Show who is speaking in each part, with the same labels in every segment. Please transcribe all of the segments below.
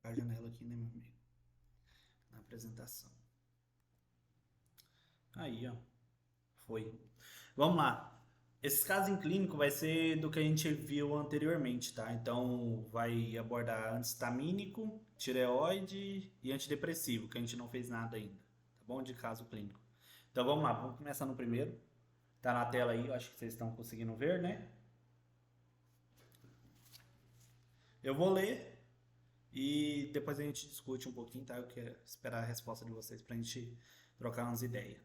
Speaker 1: trocar a janela aqui, né, meu amigo? Na apresentação. Aí, ó. Foi. Vamos lá. Esse caso em clínico vai ser do que a gente viu anteriormente, tá? Então, vai abordar antistamínico, tireoide e antidepressivo, que a gente não fez nada ainda, tá bom? De caso clínico. Então, vamos lá. Vamos começar no primeiro. Tá na tela aí, eu acho que vocês estão conseguindo ver, né? Eu vou ler e depois a gente discute um pouquinho, tá? Eu quero esperar a resposta de vocês pra gente trocar umas ideias.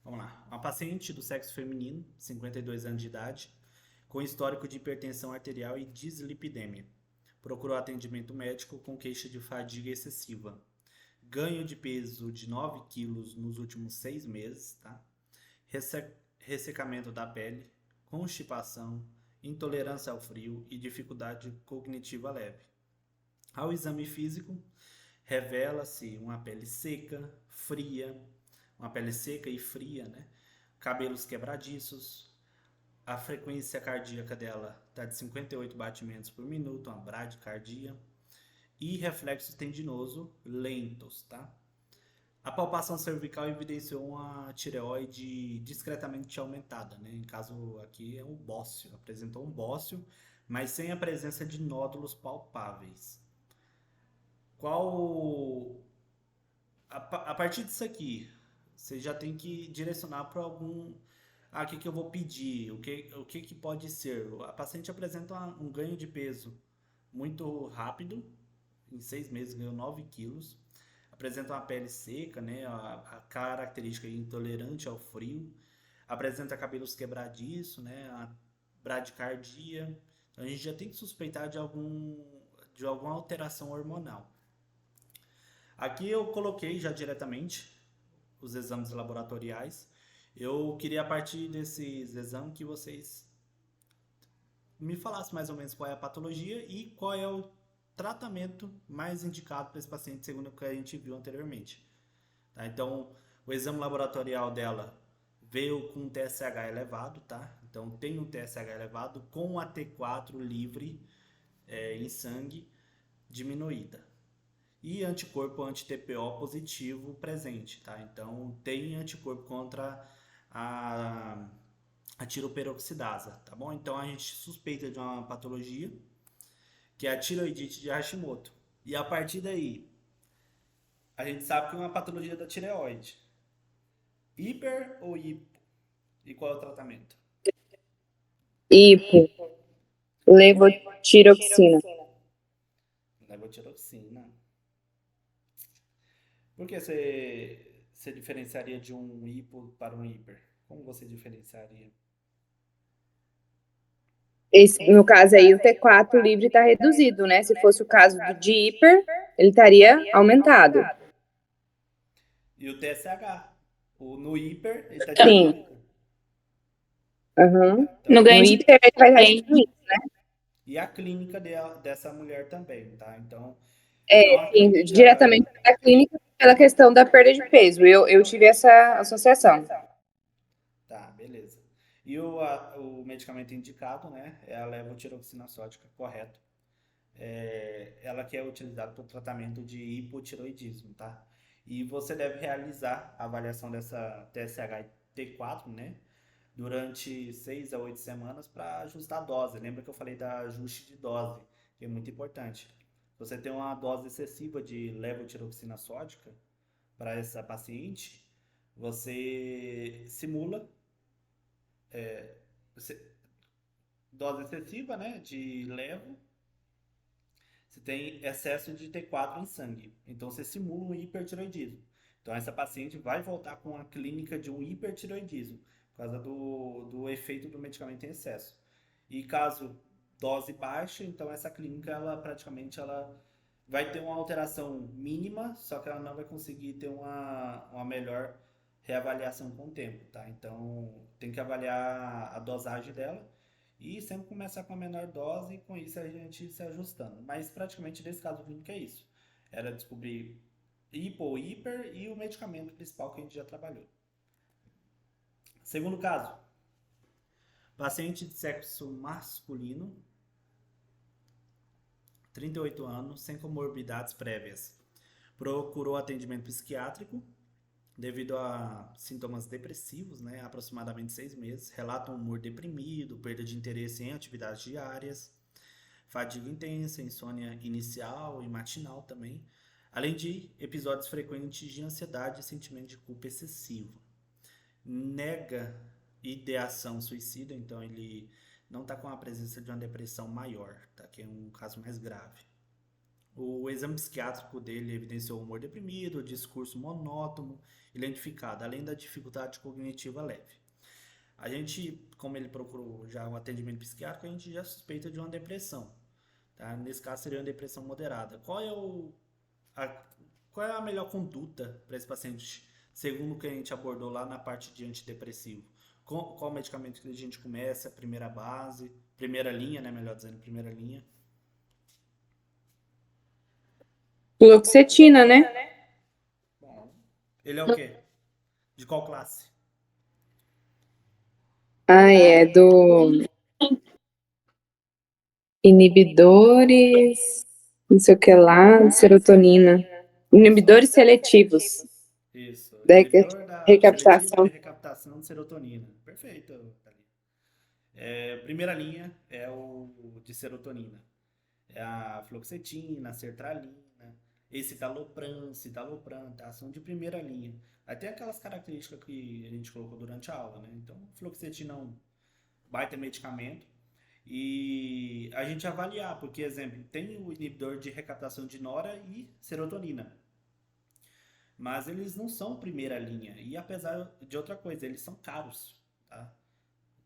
Speaker 1: Vamos lá. Uma paciente do sexo feminino, 52 anos de idade, com histórico de hipertensão arterial e dislipidemia. Procurou atendimento médico com queixa de fadiga excessiva. Ganho de peso de 9 quilos nos últimos 6 meses, tá? Ressecamento da pele, constipação, intolerância ao frio e dificuldade cognitiva leve. Ao exame físico, revela-se uma pele seca e fria, né? Cabelos quebradiços, a frequência cardíaca dela está de 58 batimentos por minuto, uma bradicardia, e reflexo tendinoso lentos, tá? A palpação cervical evidenciou uma tireoide discretamente aumentada, né? Em caso aqui é um bócio, apresentou um bócio, mas sem a presença de nódulos palpáveis. Qual a partir disso aqui, você já tem que direcionar para algum. Ah, o que, que eu vou pedir? O que pode ser? A paciente apresenta um ganho de peso muito rápido, em 6 meses ganhou 9 quilos. Apresenta uma pele seca, né? A característica intolerante ao frio. Apresenta cabelos quebradiços, né? A bradicardia. Então a gente já tem que suspeitar de alguma alteração hormonal. Aqui eu coloquei já diretamente os exames laboratoriais. Eu queria, a partir desses exames, que vocês me falassem mais ou menos qual é a patologia e qual é o tratamento mais indicado para esse paciente, segundo o que a gente viu anteriormente. Tá? Então, o exame laboratorial dela veio com TSH elevado, tá? Então, tem um TSH elevado com a T4 livre em sangue diminuída e anticorpo anti-TPO positivo presente, tá? Então tem anticorpo contra a, a tiroperoxidase, tá bom? Então a gente suspeita de uma patologia que é a tiroidite de Hashimoto. E a partir daí, a gente sabe que é uma patologia da tireoide. Hiper ou hipo? E qual é o tratamento?
Speaker 2: Hipo, levotiroxina.
Speaker 1: Levotiroxina. Por que você diferenciaria de um hipo para um hiper? Como você diferenciaria?
Speaker 2: No caso aí, o T4 livre está reduzido, né? Se fosse o caso de hiper, ele estaria aumentado.
Speaker 1: E o TSH? No hiper, ele está
Speaker 2: Sim.
Speaker 1: diminuído.
Speaker 2: Uhum.
Speaker 1: Tá?
Speaker 2: No
Speaker 1: Então,
Speaker 2: hiper, ele vai estar diminuído.
Speaker 1: e a clínica dessa mulher também, tá? Então a
Speaker 2: Sim,
Speaker 1: clínica.
Speaker 2: diretamente da clínica pela questão da perda de peso. Eu tive essa associação.
Speaker 1: Tá, beleza. E o medicamento indicado, né? É a levotiroxina sódica, correto. Ela que é utilizada para o tratamento de hipotiroidismo, tá? E você deve realizar a avaliação dessa TSH T4, né? Durante 6 a 8 semanas para ajustar a dose. Lembra que eu falei da ajuste de dose, que é muito importante. Se você tem uma dose excessiva de levotiroxina sódica para essa paciente, você simula você- dose excessiva, né, de levo, você tem excesso de T4 em sangue. Então você simula um hipertiroidismo. Então essa paciente vai voltar com a clínica de um hipertiroidismo, por causa do efeito do medicamento em excesso. E caso dose baixa, então essa clínica ela praticamente ela vai ter uma alteração mínima, só que ela não vai conseguir ter uma melhor reavaliação com o tempo, tá? Então tem que avaliar a dosagem dela e sempre começar com a menor dose e com isso a gente se ajustando. Mas praticamente nesse caso clínico é isso. Era descobrir hipo ou hiper e o medicamento principal que a gente já trabalhou. Segundo caso, paciente de sexo masculino, 38 anos, sem comorbidades prévias. Procurou atendimento psiquiátrico devido a sintomas depressivos, né, há aproximadamente 6 meses. Relata um humor deprimido, perda de interesse em atividades diárias, fadiga intensa, insônia inicial e matinal também, além de episódios frequentes de ansiedade e sentimento de culpa excessivo. Nega ideação suicida, então ele não está com a presença de uma depressão maior, tá? Que é um caso mais grave. O exame psiquiátrico dele evidenciou humor deprimido, discurso monótono, identificado, além da dificuldade cognitiva leve. A gente, como ele procurou já um atendimento psiquiátrico, a gente já suspeita de uma depressão. Tá? Nesse caso seria uma depressão moderada. A, qual é a melhor conduta para esse paciente, segundo o que a gente abordou lá na parte de antidepressivo? Qual medicamento que a gente começa? Primeira base, primeira linha, né? Melhor dizendo, primeira linha.
Speaker 2: Fluoxetina, né?
Speaker 1: Bom, ele é o quê? De qual classe?
Speaker 2: Ah, é do inibidores, não sei o que lá, serotonina. Inibidores seletivos
Speaker 1: Isso,
Speaker 2: da
Speaker 1: inibidor seletivo de
Speaker 2: recaptação.
Speaker 1: recaptação de serotonina. Perfeito, Thalita. Primeira linha é o de serotonina. É a fluoxetina, a sertralina, citalopram, tá? São de primeira linha. Até aquelas características que a gente colocou durante a aula, né? Então, fluoxetina é um baita medicamento. E a gente avaliar, porque, exemplo, tem o inibidor de recaptação de nora e serotonina. Mas eles não são primeira linha. E apesar de outra coisa, eles são caros, tá?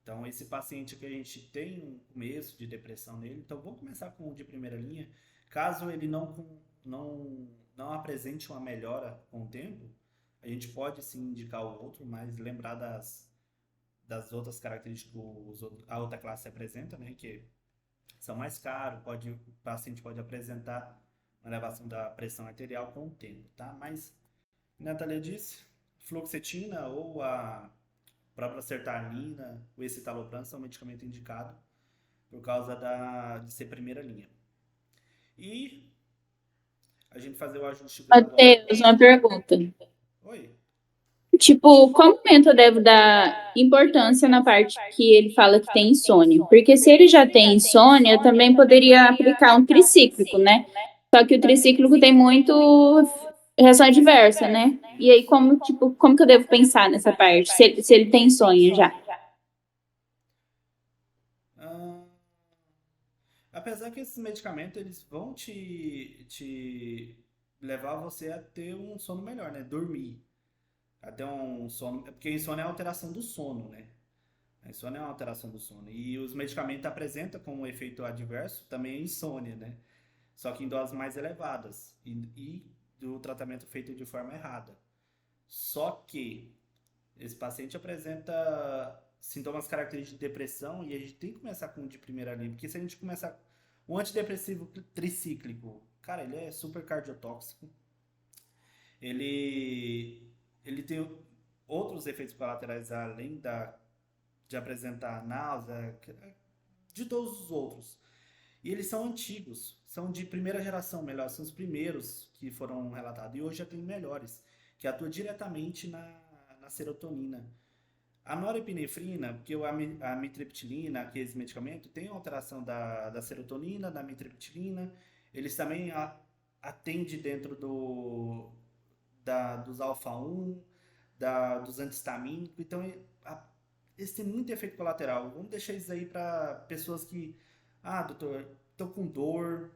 Speaker 1: Então, esse paciente que a gente tem um começo de depressão nele, então vamos começar com o de primeira linha. Caso ele não apresente uma melhora com o tempo, a gente pode sim indicar o outro, mas lembrar das outras características que a outra classe apresenta, né? Que são mais caros, o paciente pode apresentar uma elevação da pressão arterial com o tempo, tá? Mas, Natália disse, fluoxetina ou a própria sertralina, o escitalopram são medicamento indicado por causa de ser primeira linha. E a gente fazer o ajuste gradual.
Speaker 3: Matheus, uma pergunta.
Speaker 1: Oi?
Speaker 3: Tipo, qual momento eu devo dar importância na parte que ele fala que tem insônia? Porque se ele já tem insônia, eu também poderia aplicar um tricíclico, né? Só que o tricíclico tem muito reação adversa, né? E aí, como que eu devo pensar nessa parte? Se ele tem insônia já?
Speaker 1: Ah, apesar que esses medicamentos eles vão te levar você a ter um sono melhor, né? Dormir. Até um sono. Porque insônia é a alteração do sono, né? A insônia é uma alteração do sono. E os medicamentos apresentam como efeito adverso também a insônia, né? Só que em doses mais elevadas. E do tratamento feito de forma errada. Só que esse paciente apresenta sintomas característicos de depressão e a gente tem que começar com o de primeira linha. Porque se a gente começar. Um antidepressivo tricíclico, cara, ele é super cardiotóxico. Ele, ele tem outros efeitos colaterais além de apresentar náusea, de todos os outros. E eles são antigos, são de primeira geração, melhor, são os primeiros que foram relatados. E hoje já tem melhores, que atuam diretamente na serotonina. A norepinefrina, porque a amitriptilina, que é esse medicamento, tem alteração da serotonina, da amitriptilina. Eles também atendem dentro dos alfa-1, dos antihistamínicos. Então, eles têm muito efeito colateral. Vamos deixar isso aí para pessoas que, doutor, tô com dor,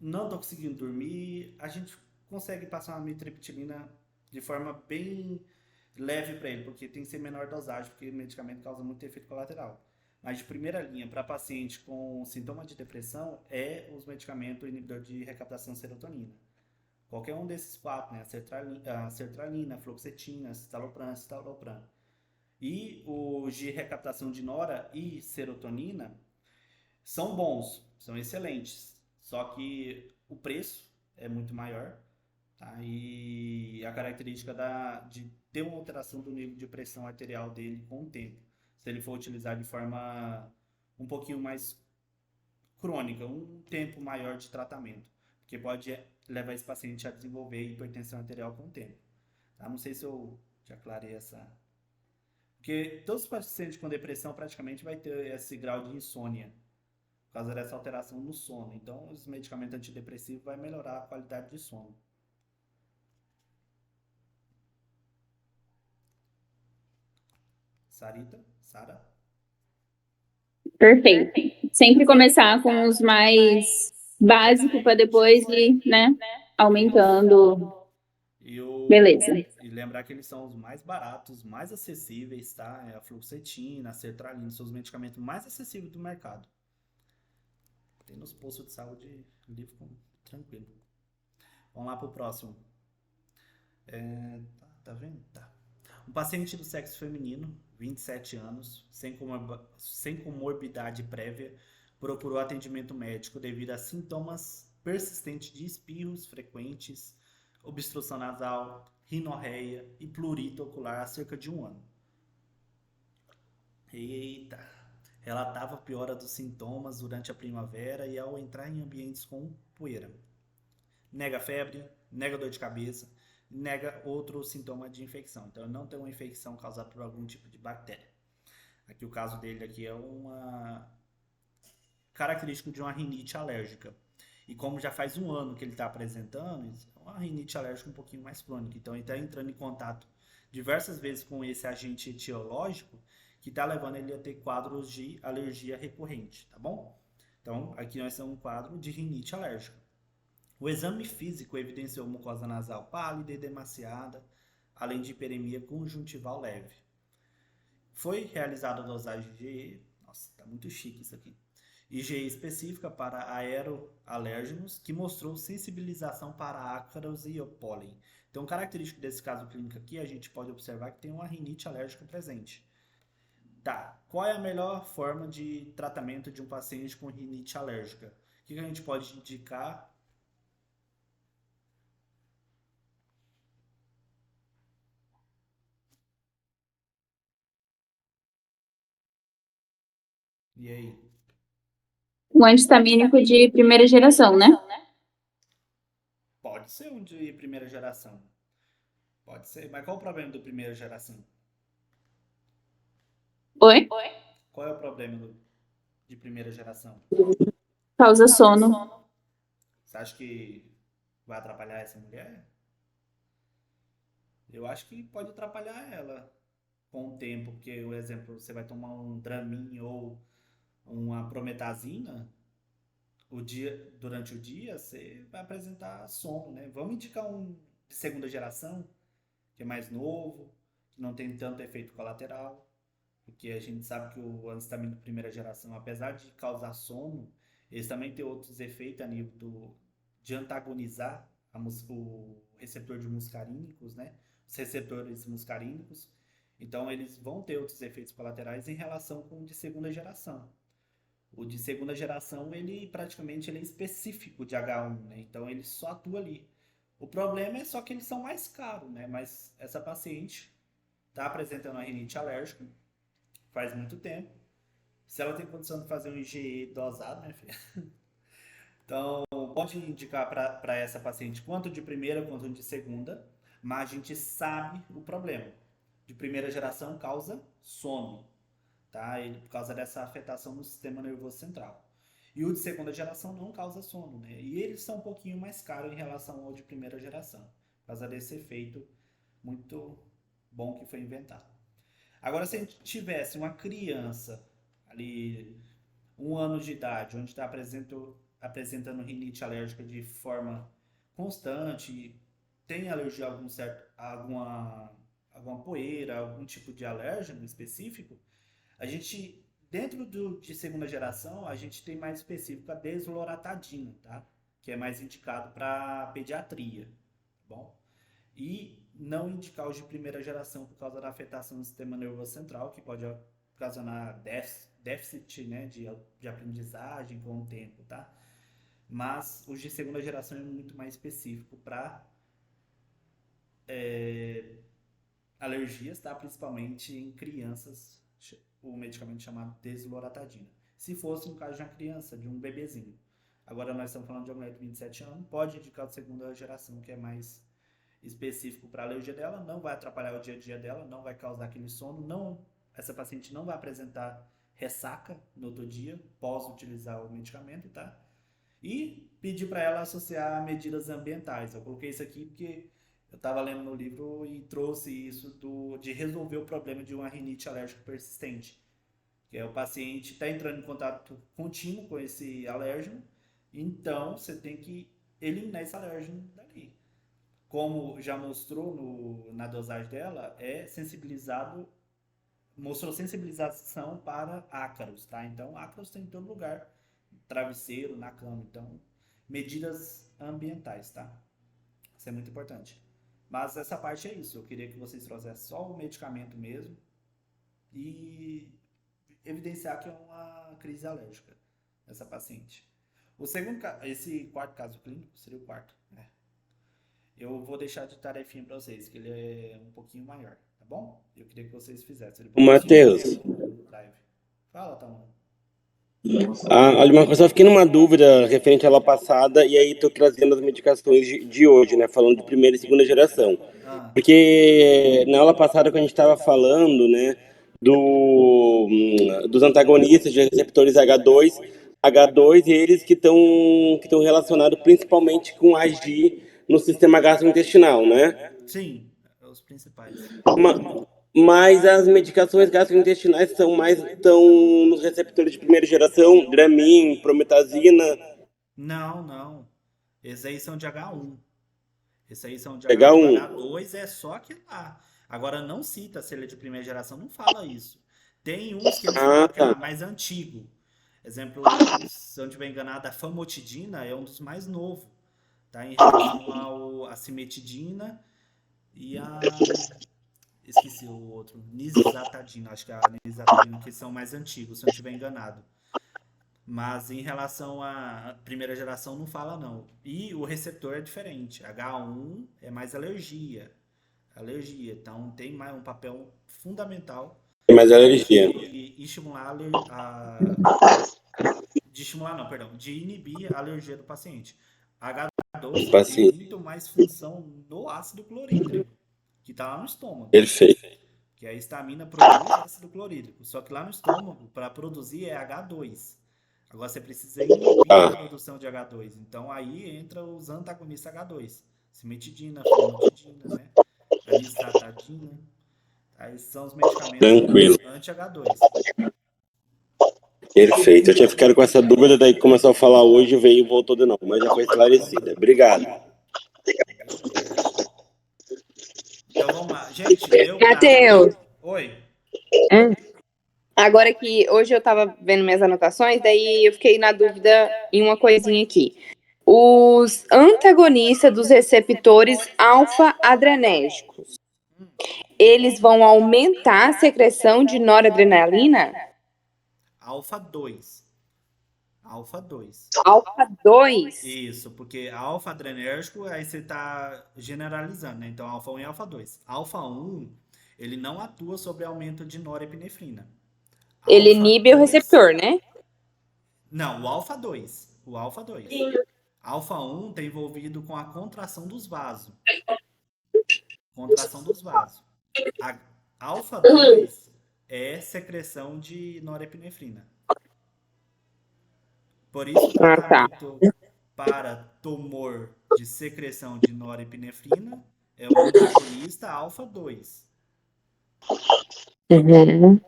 Speaker 1: não tô conseguindo dormir. A gente consegue passar uma amitriptilina de forma bem leve para ele, porque tem que ser menor dosagem, porque o medicamento causa muito efeito colateral. Mas de primeira linha, para paciente com sintoma de depressão, é os medicamentos inibidor de recaptação de serotonina. Qualquer um desses quatro, né? A sertralina, a fluoxetina, citalopram. E os de recaptação de nora e serotonina são bons, são excelentes. Só que o preço é muito maior, tá? E a característica de ter uma alteração do nível de pressão arterial dele com o tempo. Se ele for utilizar de forma um pouquinho mais crônica, um tempo maior de tratamento, porque pode levar esse paciente a desenvolver hipertensão arterial com o tempo. Tá? Não sei se eu já aclarei essa. Porque todos os pacientes com depressão praticamente vai ter esse grau de insônia, por causa dessa alteração no sono. Então, os medicamentos antidepressivos vai melhorar a qualidade de sono. Sarita? Sara?
Speaker 3: Perfeito. Sempre começar com os mais básicos para depois ir, né, aumentando. Beleza.
Speaker 1: E lembrar que eles são os mais baratos, mais acessíveis, tá? É a fluoxetina, a sertralina, são os medicamentos mais acessíveis do mercado. Tem nos postos de saúde livre, tranquilo. Vamos lá pro próximo. Tá vendo? Tá. Um paciente do sexo feminino, 27 anos, sem comorbidade prévia, procurou atendimento médico devido a sintomas persistentes de espirros frequentes, obstrução nasal, rinorreia e plurito ocular há cerca de 1 ano. Eita! Relatava piora dos sintomas durante a primavera e ao entrar em ambientes com poeira. Nega febre, nega dor de cabeça, nega outro sintoma de infecção. Então, ele não tem uma infecção causada por algum tipo de bactéria. Aqui o caso dele aqui é uma característico de uma rinite alérgica. E como já faz 1 ano que ele está apresentando, é uma rinite alérgica um pouquinho mais crônica. Então, ele está entrando em contato diversas vezes com esse agente etiológico que está levando ele a ter quadros de alergia recorrente, tá bom? Então, aqui nós temos um quadro de rinite alérgica. O exame físico evidenciou mucosa nasal pálida e demasiada, além de hiperemia conjuntival leve. Foi realizada a dosagem de IgE, nossa, tá muito chique isso aqui, IgE específica para aeroalérgenos, que mostrou sensibilização para ácaros e pólen. Então, característico desse caso clínico aqui, a gente pode observar que tem uma rinite alérgica presente. Tá, qual é a melhor forma de tratamento de um paciente com rinite alérgica? O que a gente pode indicar? E aí?
Speaker 3: Um antistamínico de primeira geração, né?
Speaker 1: Pode ser um de primeira geração. Pode ser, mas qual o problema do primeira geração?
Speaker 3: Oi?
Speaker 1: Qual é o problema de primeira geração?
Speaker 3: Causa sono.
Speaker 1: Você acha que vai atrapalhar essa mulher? Eu acho que pode atrapalhar ela com o tempo, porque, o exemplo, você vai tomar um Dramin ou uma prometazina, durante o dia, você vai apresentar sono, né? Vamos indicar um de segunda geração, que é mais novo, que não tem tanto efeito colateral, porque a gente sabe que o antistamínico de primeira geração, apesar de causar sono, eles também têm outros efeitos a nível de antagonizar o receptor de muscarínicos, né? Os receptores muscarínicos. Então, eles vão ter outros efeitos colaterais em relação com o de segunda geração. O de segunda geração, ele praticamente ele é específico de H1, né? Então, ele só atua ali. O problema é só que eles são mais caros, né? Mas essa paciente está apresentando uma rinite alérgica faz muito tempo. Se ela tem condição de fazer um IgE dosado, né, filha? Então, pode indicar para essa paciente quanto de primeira quanto de segunda, mas a gente sabe o problema. De primeira geração causa sono, tá? Ele, por causa dessa afetação no sistema nervoso central. E o de segunda geração não causa sono, né? E eles são um pouquinho mais caros em relação ao de primeira geração, por causa desse efeito muito bom que foi inventado. Agora, se a gente tivesse uma criança ali, 1 ano de idade, onde está apresentando rinite alérgica de forma constante, tem alergia a alguma poeira, algum tipo de alérgeno específico, a gente, dentro de segunda geração, a gente tem mais específico a desloratadina, tá? Que é mais indicado para pediatria, tá bom? E não indicar os de primeira geração por causa da afetação do sistema nervoso central, que pode ocasionar déficit, né, de aprendizagem com o tempo, tá? Mas os de segunda geração é muito mais específico para alergias, tá? Principalmente em crianças, o medicamento chamado desloratadina. se fosse no caso de uma criança, de um bebezinho. Agora nós estamos falando de uma mulher de 27 anos, pode indicar de segunda geração, que é mais específico para a alergia dela, não vai atrapalhar o dia a dia dela, não vai causar aquele sono, não, essa paciente não vai apresentar ressaca no outro dia, pós utilizar o medicamento, tá? E pedir para ela associar medidas ambientais. Eu coloquei isso aqui porque eu estava lendo no livro e trouxe isso de resolver o problema de uma rinite alérgica persistente, que é o paciente está entrando em contato contínuo com esse alérgeno, então você tem que eliminar esse alérgeno dali. Como já mostrou na dosagem dela, mostrou sensibilização para ácaros, tá? Então, ácaros tem em todo lugar, travesseiro, na cama, então, medidas ambientais, tá? Isso é muito importante. Mas essa parte é isso, eu queria que vocês trouxessem só o medicamento mesmo e evidenciar que é uma crise alérgica dessa paciente. Esse quarto caso clínico seria o quarto, né? Eu vou deixar de tarefinha para vocês, que ele é um pouquinho maior, tá bom? Eu queria que vocês fizessem.
Speaker 4: Ô, Matheus,
Speaker 1: Fala, Tamo.
Speaker 4: olha, uma coisa, eu fiquei numa dúvida referente à aula passada, e aí tô trazendo as medicações de hoje, né, falando de primeira e segunda geração. Porque na aula passada, quando a gente estava falando, né, dos antagonistas de receptores H2 e eles que estão relacionados principalmente com agir no sistema gastrointestinal, né?
Speaker 1: Sim, os principais.
Speaker 4: Mas as medicações gastrointestinais estão nos receptores de primeira geração, Dramin, Prometazina,
Speaker 1: Não. Esses aí são de H1. Esses aí são de
Speaker 4: H1.
Speaker 1: H2 é só aquilo lá. Agora não cita se ele é de primeira geração, não fala isso. Tem uns que eles falam que é mais antigo. Exemplo, se eu não estiver enganado, a famotidina é um dos mais novos, tá? Em relação à cimetidina e a... Esqueci o outro. Nizatadina, acho que é a nizatadina, que são mais antigos, se eu não estiver enganado. Mas em relação à primeira geração não fala não. E o receptor é diferente. H1 é mais alergia. Então tem mais um papel fundamental
Speaker 4: Mas alergia.
Speaker 1: de estimular de inibir a alergia do paciente. H2 tem muito mais função no ácido clorídrico, que está lá no estômago.
Speaker 4: Perfeito.
Speaker 1: Que a histamina produz ácido clorídrico. Só que lá no estômago, para produzir, é H2. Agora você precisa inibir a produção de H2. Então aí entra os antagonistas H2. Cimetidina, famotidina, né? Anistatadina. Aí são os medicamentos anti-H2.
Speaker 4: Perfeito. Eu tinha ficado com essa dúvida, daí começou a falar hoje, veio e voltou de novo, mas já foi esclarecida. Obrigado.
Speaker 1: Então vamos lá. Gente,
Speaker 2: Matheus.
Speaker 1: Oi.
Speaker 2: Agora que hoje eu tava vendo minhas anotações, daí eu fiquei na dúvida em uma coisinha aqui. Os antagonistas dos receptores alfa-adrenérgicos, eles vão aumentar a secreção de noradrenalina?
Speaker 1: Alfa-2.
Speaker 2: Alfa-2?
Speaker 1: Isso, porque alfa-adrenérgico, aí você tá generalizando, né? Então, alfa-1 e alfa-2. Alfa-1, ele não atua sobre aumento de norepinefrina.
Speaker 2: Ele inibe o receptor, né?
Speaker 1: Não, o alfa-2. Alfa-1 está envolvido com a contração dos vasos. A alfa-2 é secreção de norepinefrina. Por isso, o tratamento para tumor de secreção de norepinefrina é o antagonista alfa-2.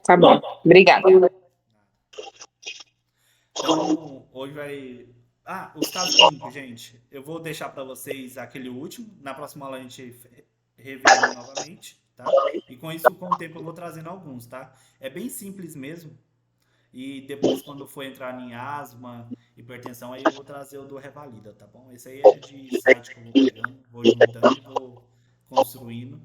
Speaker 2: Tá bom, obrigada.
Speaker 1: Então, hoje vai... os casos clínicos, gente. Eu vou deixar para vocês aquele último. Na próxima aula a gente revela novamente, tá? E com isso, com o tempo, eu vou trazendo alguns, tá? É bem simples mesmo. E depois, quando for entrar em asma, hipertensão, aí eu vou trazer o do Revalida, tá bom? Esse aí é de site que eu vou pegando, vou juntando e vou construindo.